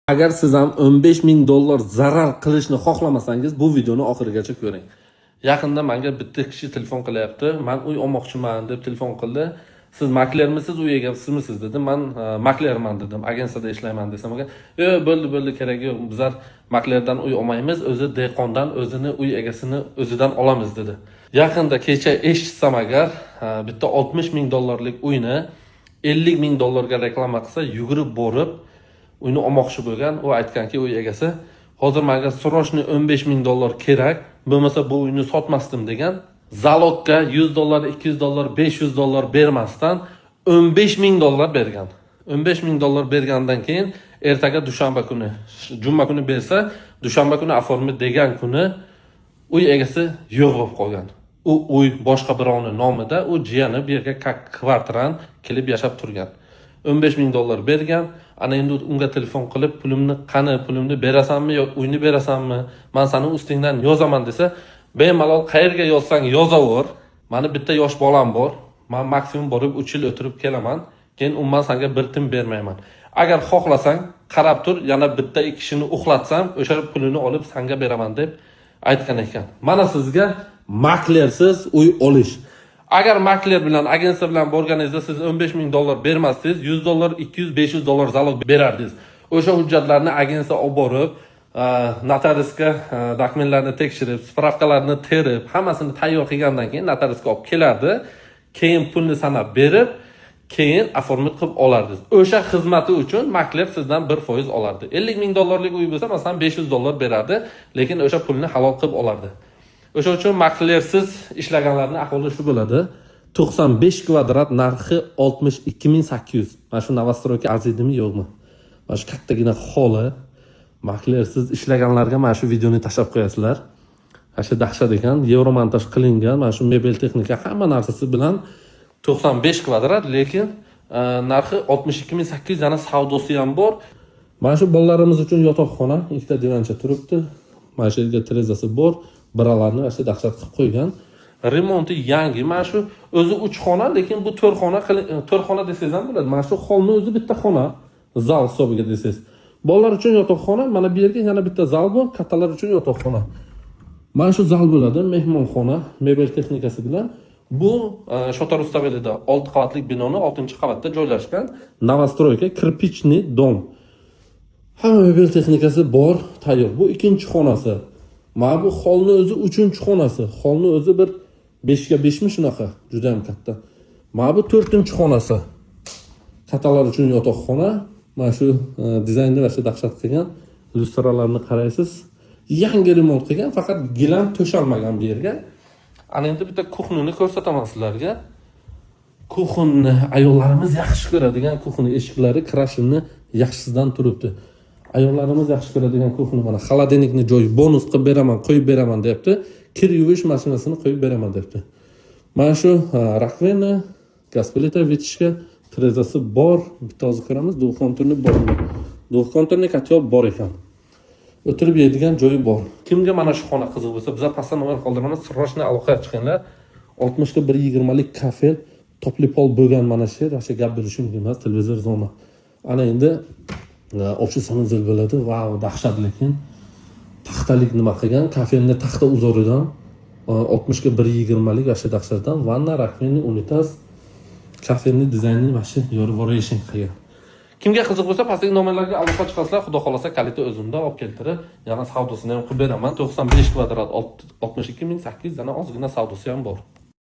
Agar siz ham 15 ming dollar zarar qilishni xohlamasangiz, bu videoni oxirigacha ko'ring. Yaqinda menga bitta kishi telefon qilyapti. Men uy olmoqchiman deb telefon qildi. Siz maklermisiz, uy egasizmisiz dedim. Men maklerman dedim. Agensiyada ishlayman desam, "Yo'q, bo'ldi, kerak yo'q. Bizlar maklerdan uy olmaymiz, o'zi dehqondan o'zini uy egasini o'zidan olamiz" dedi. Yaqinda kecha eshitsam agar, bitta 60 ming dollarlik uyni 50 ming dollarga reklama qilsa, yugurib borib uyni olmoqchi bo'lgan. U aytganki, uy egasi, "Hozir menga srochniy 15 ming dollar kerak, bo'lmasa bu uyni sotmasdim" degan. Zalogga 100 dollar, 200 dollar, 500 dollar bermasdan 15 ming dollar bergan. 15 ming dollar bergandan keyin ertaga dushanba kuni, juma kuni bersa, dushanba kuni oformi degan kuni uy egasi yo'q bo'lib qolgan. U uy boshqa birovning nomida, u jiyani bu yerga kvartiran kelib yashab turgan. 15 ming dollar bergan. Ana endi unga telefon qilib, pulimni berasanmi yo uyni berasanmi? Men seni ustingdan yozaman desa, bemalol qayerga yozsang yozaver. Meni bitta yosh bolam bor. Men maksimum borib 3 yil o'tirib kelaman. Keyin umuman senga bir tim bermayman. Agar xohlasang, qarab tur, yana bitta ikki kishini uxlatsam, o'sha pulini olib senga beraman deb aytgan ekan. Mana sizga maklersiz uy olish. Agar makler bilan, agensiya bilan borganingizda siz 15 ming dollar bermasangiz, 100 dollar, 200, 500 dollar zalog berardingiz. O'sha hujjatlarni agensiya olib borib, notariusga dokumentlarni tekshirib, spravkalarni terib, hammasini tayyor qilgandan keyin notariusga olib kelardi. Keyin pulni sanab berib, keyin oformit qilib olardingiz. O'sha xizmati uchun makler sizdan 1% olardi. 50 ming dollarlik uy bo'lsa, masalan 500 dollar berardi, lekin o'sha pulni halol qilib olardi. O'sha uchun maklersiz ishlaganlarning ahvoli shu bo'ladi. 95 kvadrat narxi 62800. Mana shu Novostroyga arziydimi yo'qmi? Mana shu kattagina holi maklersiz ishlaganlarga mana shu videoni tashlab qo'yasizlar. Mana shu dahshat ekan, yevromontaj qilingan, mana shu mebel texnika hamma narsasi bilan 95 kvadrat, lekin narxi 62800, yana savdosi ham bor. Mana shu bolalarimiz uchun yotoqxona, ikkita divancha turibdi. Mana shu yerga terazasi bor. Biralarni asli dahshat qilib qo'ygan. Remonti yangi. Mana shu o'zi 3 xona, lekin bu 4 xona desangiz ham bo'ladi. Mana shu holni o'zi bitta xona, zal hisobiga desangiz. Bolalar uchun yotoqxona, mana bu yerga yana bitta zal bor, kattalar uchun yotoqxona. Mana shu zal bo'ladi, mehmonxona, mebel texnikasi bilan. Bu Shotor Rustavelida 6 qavatli binoni 6-qavatda joylashgan Novostroyga kirpichniy dom. Hamma mebel texnikasi bor, tayyor. Bu ikkinchi xonasi. Mana bu holni o'zi 3-xonasi. Holni o'zi bir 5 ga 5 mi shunaqa, juda ham katta. Mana bu 4-xonasi. Kattalar uchun yotoqxona. Mana shu dizaynni va shu dahshat qilgan lyustralarni qaraysiz. Yangi remont qilgan, faqat gilam to'shalmagan bu yerga. Ana endi bitta kuxnini ko'rsataman sizlarga. Kuxnni ayollarimiz yaxshi ko'radigan kuxni eshiklari krashini yaxshisidan turibdi. Ayollarimiz yaxshi ko'radigan kuxni mana xolodilnikni joyi bonus qilib beraman, qo'yib beraman debdi. Kir yuvish mashinasini qo'yib beraman debdi. Mana shu rakvena, gaz plita, vitishka, terezasi bor. Bitta hozir ko'ramiz, duv konturni bormi? Duv konturni katyop bor ekan. O'tirib yeydigan joyi bor. Kimga mana shu xona qiziq bo'lsa, bizlar pastda nomer qoldiramiz, srochniy aloqa chiqinglar. 60 ga 120 lik kafe, topli pol bo'lgan mana shu yer, o'sha gap bilish mumkin emas, televizor zona. Ana endi ofisini zil bo'ladi. Vau, dahshat, lekin taxtalik nima qilgan? Kafening taxta uzoridan 60 ga 120 lik o'sha dahshatdan vanna, rakveni, unitaz, kafening dizayni va shu yorvoration qilgan. Kimga qiziq bo'lsa, pastdagi nomerlarga aloqa chiqasizlar, xudo xolasa kaliti o'zimda olib keltirib, yana savdosini ham qilib beraman. 95 kvadrat 62800, yana ozgina savdosi ham bor.